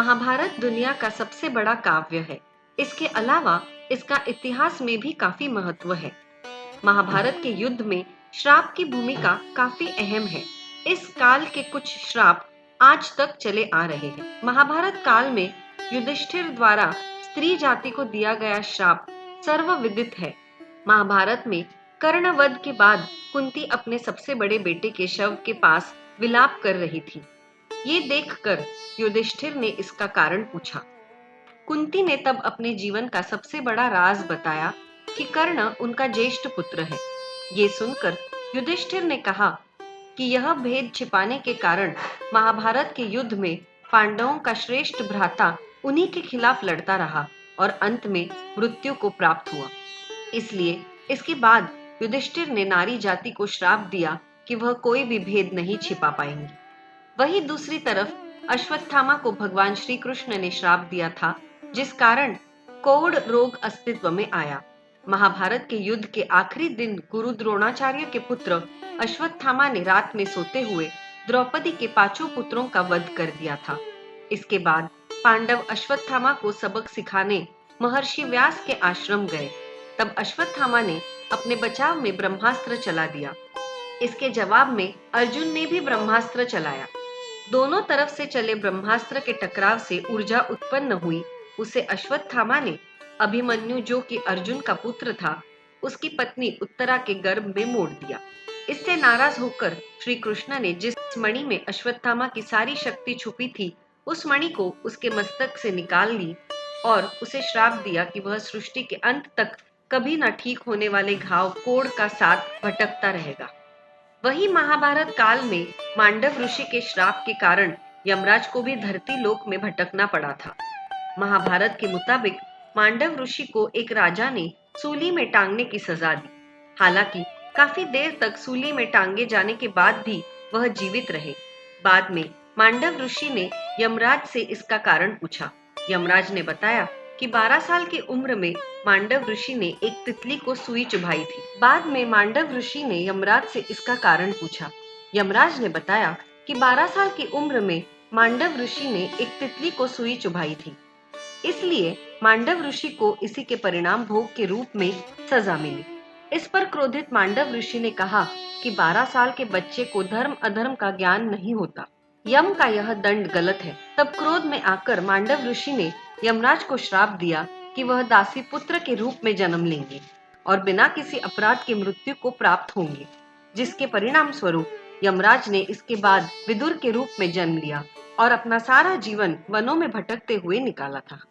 महाभारत दुनिया का सबसे बड़ा काव्य है। इसके अलावा इसका इतिहास में भी काफी महत्व है। महाभारत के युद्ध में श्राप की भूमिका काफी अहम है। इस काल के कुछ श्राप आज तक चले आ रहे हैं। महाभारत काल में युधिष्ठिर द्वारा स्त्री जाति को दिया गया श्राप सर्वविदित है। महाभारत में कर्णवध के बाद कुंती अपने सबसे बड़े बेटे के शव के पास विलाप कर रही थी। ये देखकर युधिष्ठिर ने इसका कारण पूछा। कुंती ने तब अपने जीवन का सबसे बड़ा राज बताया कि कर्ण उनका ज्येष्ठ पुत्र है। ये सुनकर युधिष्ठिर ने कहा कि यह भेद छिपाने के कारण महाभारत के युद्ध में पांडवों का श्रेष्ठ भ्राता उन्हीं के खिलाफ लड़ता रहा और अंत में मृत्यु को प्राप्त हुआ। इसलिए इसके बाद युधिष्ठिर ने नारी जाति को श्राप दिया कि वह कोई भी भेद नहीं छिपा पाएंगी। वहीं दूसरी तरफ अश्वत्थामा को भगवान श्री कृष्ण ने श्राप दिया था, जिस कारण कोढ़ रोग अस्तित्व में आया। महाभारत के युद्ध के आखिरी दिन गुरु द्रोणाचार्य के पुत्र अश्वत्थामा ने रात में सोते हुए द्रौपदी के 5 पुत्रों का वध कर दिया था। इसके बाद पांडव अश्वत्थामा को सबक सिखाने महर्षि व्यास के आश्रम गए। तब अश्वत्थामा ने अपने बचाव में ब्रह्मास्त्र चला दिया। इसके जवाब में अर्जुन ने भी ब्रह्मास्त्र चलाया। दोनों तरफ से चले ब्रह्मास्त्र के टकराव से ऊर्जा उत्पन्न हुई। उसे अश्वत्थामा ने अभिमन्यु, जो कि अर्जुन का पुत्र था, उसकी पत्नी उत्तरा के गर्भ में मोड़ दिया। इससे नाराज होकर श्री कृष्ण ने जिस मणि में अश्वत्थामा की सारी शक्ति छुपी थी, उस मणि को उसके मस्तक से निकाल ली और उसे श्राप दिया कि वह सृष्टि के अंत तक कभी न ठीक होने वाले घाव कोढ़ का साथ भटकता रहेगा। वही महाभारत काल में मांडव ऋषि के श्राप के कारण यमराज को भी धरती लोक में भटकना पड़ा था। महाभारत के मुताबिक मांडव ऋषि को एक राजा ने सूली में टांगने की सजा दी। हालांकि काफी देर तक सूली में टांगे जाने के बाद भी वह जीवित रहे। बाद में मांडव ऋषि ने यमराज से इसका कारण पूछा। यमराज ने बताया कि 12 साल की उम्र में मांडव ऋषि ने एक तितली को सुई चुभाई थी। बाद में मांडव ऋषि ने यमराज से इसका कारण पूछा। यमराज ने बताया कि 12 साल की उम्र में मांडव ऋषि ने एक तितली को सुई चुभाई थी, इसलिए मांडव ऋषि को इसी के परिणाम भोग के रूप में सजा मिली। इस पर क्रोधित मांडव ऋषि ने कहा कि 12 साल के बच्चे को धर्म अधर्म का ज्ञान नहीं होता, यम का यह दंड गलत है। तब क्रोध में आकर मांडव ऋषि ने यमराज को श्राप दिया कि वह दासी पुत्र के रूप में जन्म लेंगे और बिना किसी अपराध के मृत्यु को प्राप्त होंगे, जिसके परिणाम स्वरूप यमराज ने इसके बाद विदुर के रूप में जन्म लिया और अपना सारा जीवन वनों में भटकते हुए निकाला था।